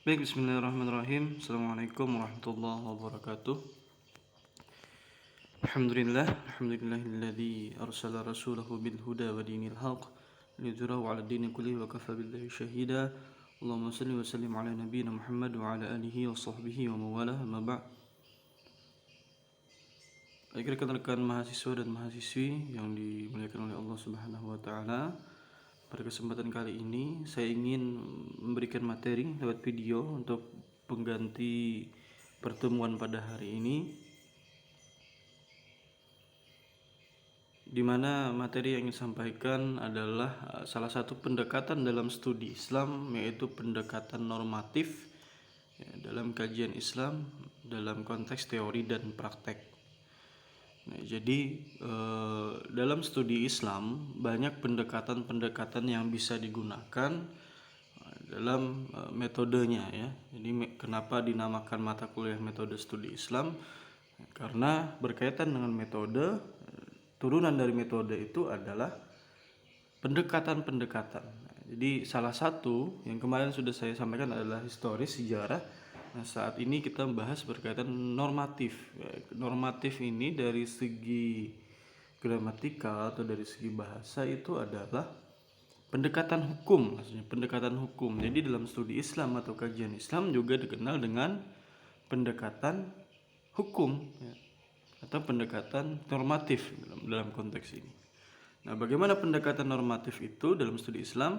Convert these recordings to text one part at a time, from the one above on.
Baik, bismillahirrahmanirrahim. Assalamualaikum warahmatullahi wabarakatuh. Alhamdulillahilladzi arsala rasulahu bil huda wa dinil haq liyudhhirahu 'ala dini kullihi wa kafa billahi shahida. Allahumma shalli wa sallim ala nabiyyina Muhammad wa ala alihi wa sahbihi wa mawalah. Amma ba'd. Baik, rekan-rekan mahasiswa dan mahasiswi yang dimuliakan oleh Allah Subhanahu wa taala. Pada kesempatan kali ini saya ingin memberikan materi lewat video untuk pengganti pertemuan pada hari ini, di mana materi yang ingin sampaikan adalah salah satu pendekatan dalam studi Islam, yaitu pendekatan normatif dalam kajian Islam dalam konteks teori dan praktek. Nah, jadi dalam studi Islam banyak pendekatan-pendekatan yang bisa digunakan dalam metodenya ya. Jadi kenapa dinamakan mata kuliah metode studi Islam? Karena berkaitan dengan metode, turunan dari metode itu adalah pendekatan-pendekatan. Jadi salah satu yang kemarin sudah saya sampaikan adalah historis, sejarah. Nah, saat ini kita membahas berkaitan normatif. Normatif ini dari segi gramatikal atau dari segi bahasa itu adalah pendekatan hukum, maksudnya pendekatan hukum. Jadi dalam studi Islam atau kajian Islam juga dikenal dengan pendekatan hukum ya, atau pendekatan normatif dalam konteks ini. Nah, bagaimana pendekatan normatif itu dalam studi Islam?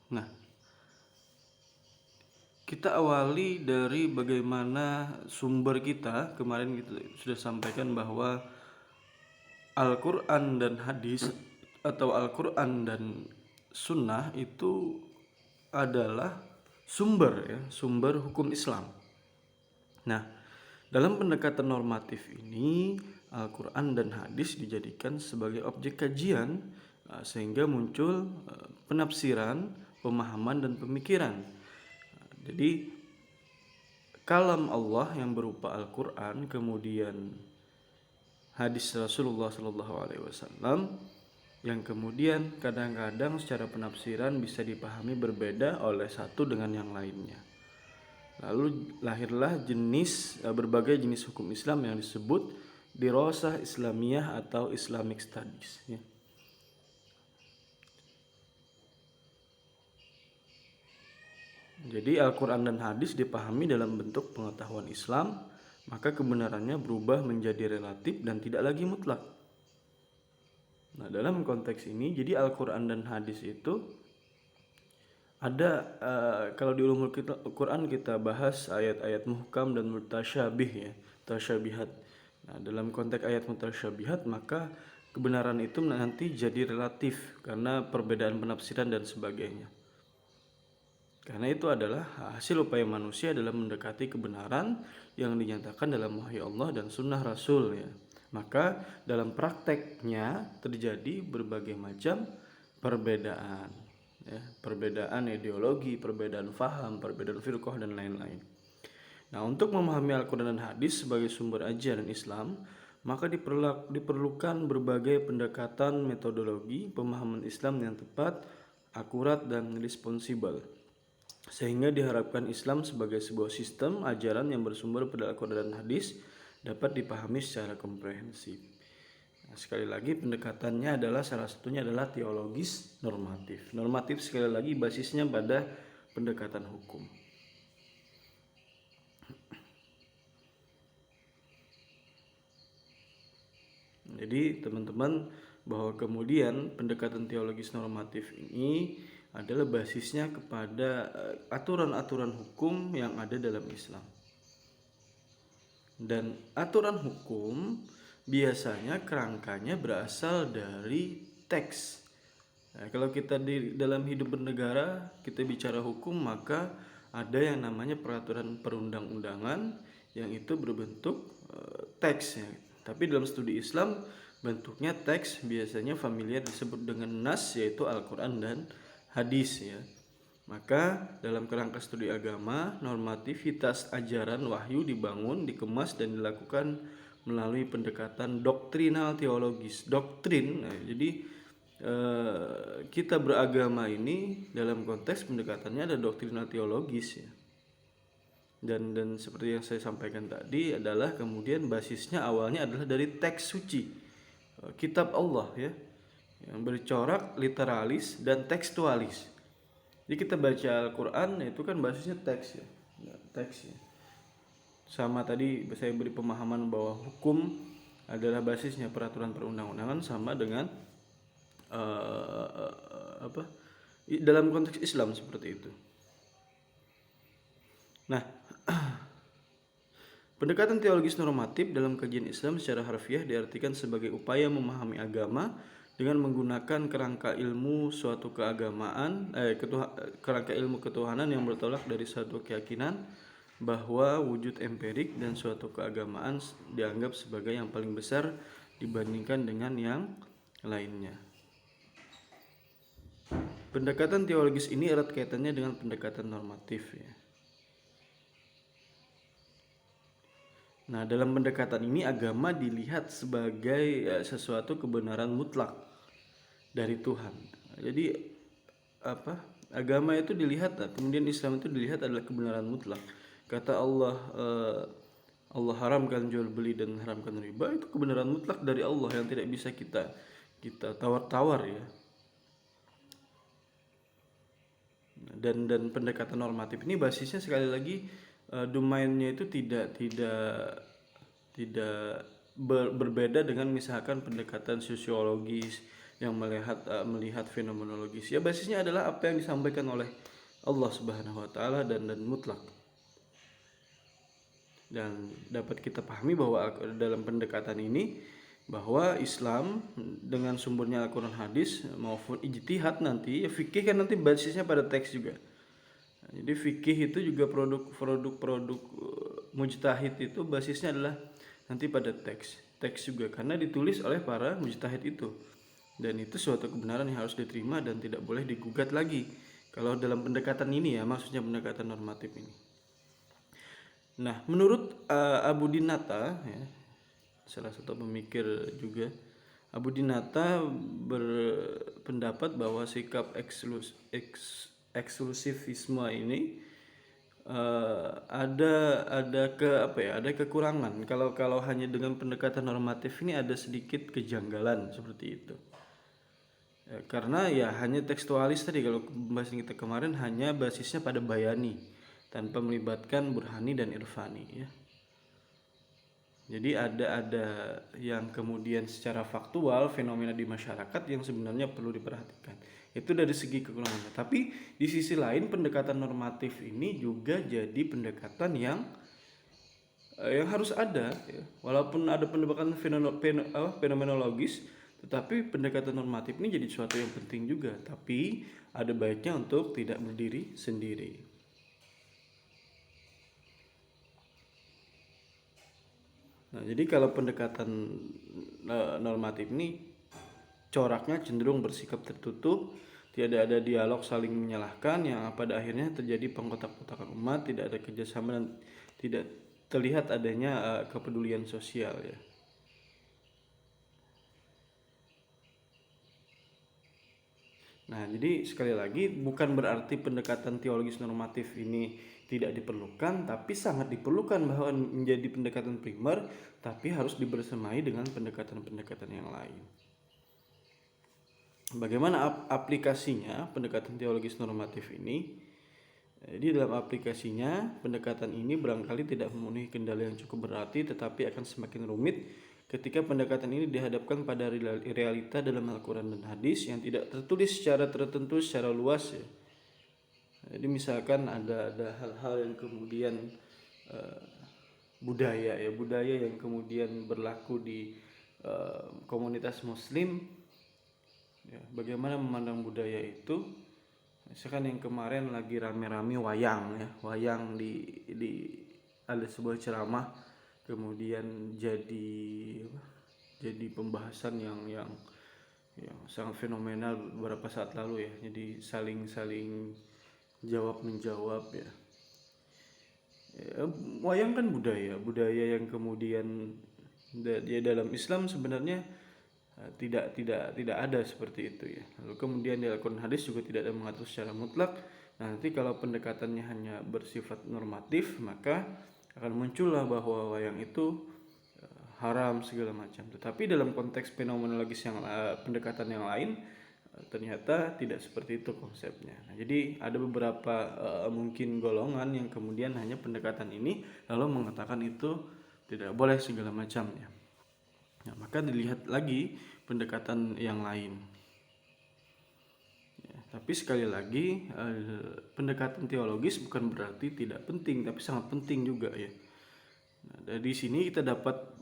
Nah, kita awali dari bagaimana sumber kita. Kemarin kita sudah sampaikan bahwa Al-Quran dan hadis atau Al-Quran dan sunnah itu adalah sumber hukum Islam. Nah, dalam pendekatan normatif ini Al-Quran dan hadis dijadikan sebagai objek kajian sehingga muncul penafsiran, pemahaman dan pemikiran. Jadi kalam Allah yang berupa Al-Quran, kemudian hadis Rasulullah SAW, yang kemudian kadang-kadang secara penafsiran bisa dipahami berbeda oleh satu dengan yang lainnya. Lalu lahirlah berbagai jenis hukum Islam yang disebut dirosah Islamiyah atau Islamic Studies ya. Jadi Al-Quran dan hadis dipahami dalam bentuk pengetahuan Islam, maka kebenarannya berubah menjadi relatif dan tidak lagi mutlak. Nah, dalam konteks ini, jadi Al-Quran dan hadis itu ada, kalau di ulumul Quran kita bahas ayat-ayat muhkam dan mutasyabih ya, mutasyabihat. Nah, dalam konteks ayat mutasyabihat maka kebenaran itu nanti jadi relatif karena perbedaan penafsiran dan sebagainya. Karena itu adalah hasil upaya manusia dalam mendekati kebenaran yang dinyatakan dalam wahyu Allah dan sunnah Rasul ya. Maka dalam prakteknya terjadi berbagai macam perbedaan ya, perbedaan ideologi, perbedaan faham, perbedaan firqah dan lain-lain. Nah, untuk memahami Al-Quran dan hadis sebagai sumber ajaran Islam, maka diperlukan berbagai pendekatan metodologi pemahaman Islam yang tepat, akurat dan responsibel. Sehingga diharapkan Islam sebagai sebuah sistem ajaran yang bersumber pada Al-Quran dan hadis dapat dipahami secara komprehensif. Nah, sekali lagi pendekatannya adalah salah satunya adalah teologis normatif. Normatif sekali lagi basisnya pada pendekatan hukum. Jadi teman-teman, bahwa kemudian pendekatan teologis normatif ini adalah basisnya kepada aturan-aturan hukum yang ada dalam Islam. Dan aturan hukum biasanya kerangkanya berasal dari teks. Nah, kalau kita di dalam hidup bernegara, kita bicara hukum, maka ada yang namanya peraturan perundang-undangan yang itu berbentuk teks ya. Tapi dalam studi Islam bentuknya teks biasanya familiar disebut dengan nas, yaitu Al-Quran dan hadis ya. Maka dalam kerangka studi agama, normativitas ajaran wahyu dibangun, dikemas dan dilakukan melalui pendekatan doktrinal teologis. Doktrin, nah, jadi kita beragama ini dalam konteks pendekatannya ada doktrinal teologis ya. Dan seperti yang saya sampaikan tadi adalah kemudian basisnya awalnya adalah dari teks suci, kitab Allah ya, yang bercorak literalis dan tekstualis. Jadi kita baca Al-Quran itu kan basisnya teks ya, teks ya. Sama tadi saya beri pemahaman bahwa hukum adalah basisnya peraturan perundang-undangan sama dengan dalam konteks Islam seperti itu. Nah, pendekatan teologis normatif dalam kajian Islam secara harfiah diartikan sebagai upaya memahami agama dengan menggunakan kerangka ilmu suatu keagamaan, kerangka ilmu ketuhanan yang bertolak dari suatu keyakinan bahwa wujud empirik dan suatu keagamaan dianggap sebagai yang paling besar dibandingkan dengan yang lainnya. Pendekatan teologis ini erat kaitannya dengan pendekatan normatif ya. Nah, dalam pendekatan ini agama dilihat sebagai sesuatu kebenaran mutlak dari Tuhan. Jadi agama itu dilihat, kemudian Islam itu dilihat adalah kebenaran mutlak. Kata Allah, Allah haramkan jual beli dan haramkan riba, itu kebenaran mutlak dari Allah yang tidak bisa kita tawar-tawar ya. Dan pendekatan normatif ini basisnya sekali lagi domainnya itu tidak berbeda dengan misalkan pendekatan sosiologis yang melihat fenomenologis. Ya basisnya adalah apa yang disampaikan oleh Allah Subhanahu wa taala dan mutlak. Dan dapat kita pahami bahwa dalam pendekatan ini bahwa Islam dengan sumbernya Al-Quran, hadis maupun ijtihad nanti, fikih kan nanti basisnya pada teks juga. Jadi fikih itu juga produk mujtahid itu basisnya adalah nanti pada teks juga karena ditulis oleh para mujtahid itu, dan itu suatu kebenaran yang harus diterima dan tidak boleh digugat lagi kalau dalam pendekatan ini ya, maksudnya pendekatan normatif ini. Nah, menurut Abu Dinata ya, salah satu pemikir juga, Abu Dinata berpendapat bahwa sikap eksklusivisme ini ada kekurangan. Kalau hanya dengan pendekatan normatif ini ada sedikit kejanggalan seperti itu. Karena ya hanya tekstualis tadi, kalau pembahasan kita kemarin hanya basisnya pada bayani tanpa melibatkan burhani dan irfani ya. Jadi ada yang kemudian secara faktual fenomena di masyarakat yang sebenarnya perlu diperhatikan. Itu dari segi kekurangannya. Tapi di sisi lain pendekatan normatif ini juga jadi pendekatan yang harus ada ya. Walaupun ada pendekatan fenomenologis, tetapi pendekatan normatif ini jadi sesuatu yang penting juga. Tapi ada baiknya untuk tidak berdiri sendiri. Nah, jadi kalau pendekatan normatif ini coraknya cenderung bersikap tertutup, tidak ada dialog saling menyalahkan yang pada akhirnya terjadi pengkotak-kotakan umat, tidak ada kerjasama dan tidak terlihat adanya kepedulian sosial ya. Nah, jadi sekali lagi bukan berarti pendekatan teologis normatif ini tidak diperlukan, tapi sangat diperlukan bahwa menjadi pendekatan primer, tapi harus dibersamai dengan pendekatan-pendekatan yang lain. Bagaimana aplikasinya pendekatan teologis normatif ini? Jadi dalam aplikasinya pendekatan ini barangkali tidak memenuhi kendala yang cukup berarti, tetapi akan semakin rumit ketika pendekatan ini dihadapkan pada realita dalam Al-Quran dan hadis yang tidak tertulis secara tertentu secara luas ya. Jadi misalkan ada hal-hal yang kemudian budaya yang kemudian berlaku di komunitas muslim ya, bagaimana memandang budaya itu. Misalkan yang kemarin lagi rame-rame wayang di ada sebuah ceramah kemudian jadi pembahasan yang sangat fenomenal beberapa saat lalu ya. Jadi saling jawab menjawab ya. Wayang kan budaya yang kemudian dia dalam Islam sebenarnya tidak ada seperti itu ya. Lalu kemudian di Al-Quran hadis juga tidak ada mengatur secara mutlak. Nah, nanti kalau pendekatannya hanya bersifat normatif, maka akan muncullah bahwa wayang itu haram segala macam. Tetapi dalam konteks fenomenologis yang pendekatan yang lain, ternyata tidak seperti itu konsepnya. Nah, jadi ada beberapa mungkin golongan yang kemudian hanya pendekatan ini lalu mengatakan itu tidak boleh segala macamnya. Nah, maka dilihat lagi pendekatan yang lain. Ya, tapi sekali lagi pendekatan teologis bukan berarti tidak penting, tapi sangat penting juga ya. Nah, dari sini kita dapat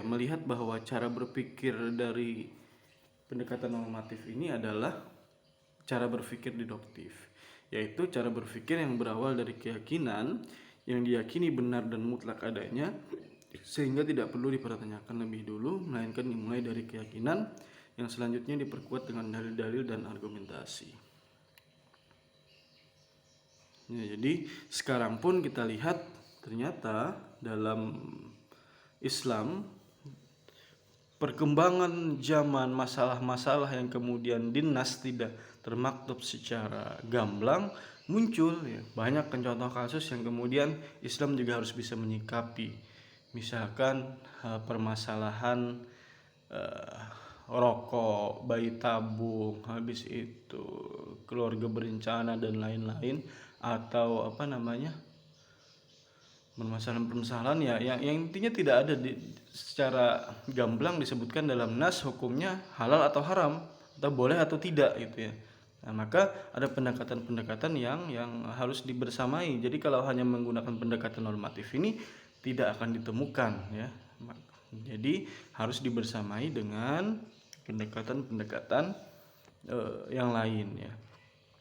melihat bahwa cara berpikir dari pendekatan normatif ini adalah cara berpikir deduktif, yaitu cara berpikir yang berawal dari keyakinan yang diyakini benar dan mutlak adanya, sehingga tidak perlu dipertanyakan lebih dulu, melainkan dimulai dari keyakinan yang selanjutnya diperkuat dengan dalil-dalil dan argumentasi. Ya, jadi sekarang pun kita lihat ternyata dalam Islam perkembangan zaman, masalah-masalah yang kemudian dinas tidak termaktub secara gamblang muncul ya. Banyak contoh kasus yang kemudian Islam juga harus bisa menyikapi. Misalkan permasalahan rokok, bayi tabung, habis itu keluarga berencana dan lain-lain, atau permasalahan-permasalahan ya yang intinya tidak ada secara gamblang disebutkan dalam nas hukumnya halal atau haram atau boleh atau tidak gitu ya. Nah, maka ada pendekatan-pendekatan yang harus dibersamai. Jadi kalau hanya menggunakan pendekatan normatif ini tidak akan ditemukan ya. Jadi harus dibersamai dengan pendekatan-pendekatan yang lain ya.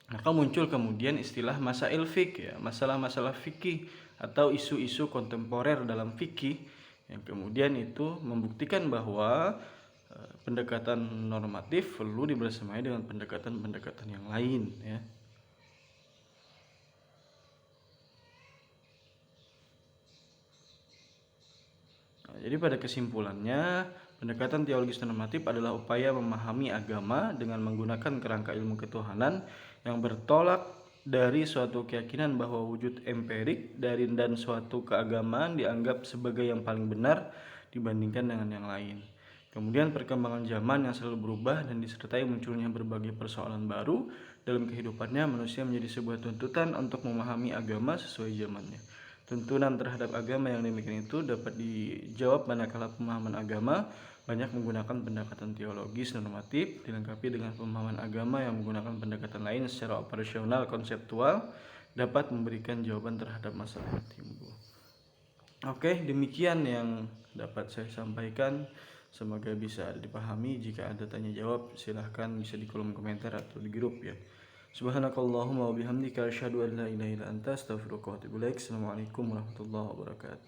Maka muncul kemudian istilah masail fikih ya, masalah-masalah fikih atau isu-isu kontemporer dalam fikih yang kemudian itu membuktikan bahwa pendekatan normatif perlu dibersamai dengan pendekatan-pendekatan yang lain ya. Nah, jadi pada kesimpulannya, pendekatan teologis normatif adalah upaya memahami agama dengan menggunakan kerangka ilmu ketuhanan yang bertolak dari suatu keyakinan bahwa wujud empirik dari dan suatu keagamaan dianggap sebagai yang paling benar dibandingkan dengan yang lain. Kemudian perkembangan zaman yang selalu berubah dan disertai munculnya berbagai persoalan baru dalam kehidupannya, manusia menjadi sebuah tuntutan untuk memahami agama sesuai zamannya. Tuntunan terhadap agama yang demikian itu dapat dijawab manakala pemahaman agama banyak menggunakan pendekatan teologis normatif dilengkapi dengan pemahaman agama yang menggunakan pendekatan lain secara operasional konseptual dapat memberikan jawaban terhadap masalah yang timbul. Oke, demikian yang dapat saya sampaikan. Semoga bisa dipahami. Jika ada tanya jawab silahkan bisa di kolom komentar atau di grup ya. Subhanakallahumma wa bihamdika asyhadu an la ilaha illa anta astaghfiruka wa atubu ilaik. Assalamualaikum warahmatullahi wabarakatuh.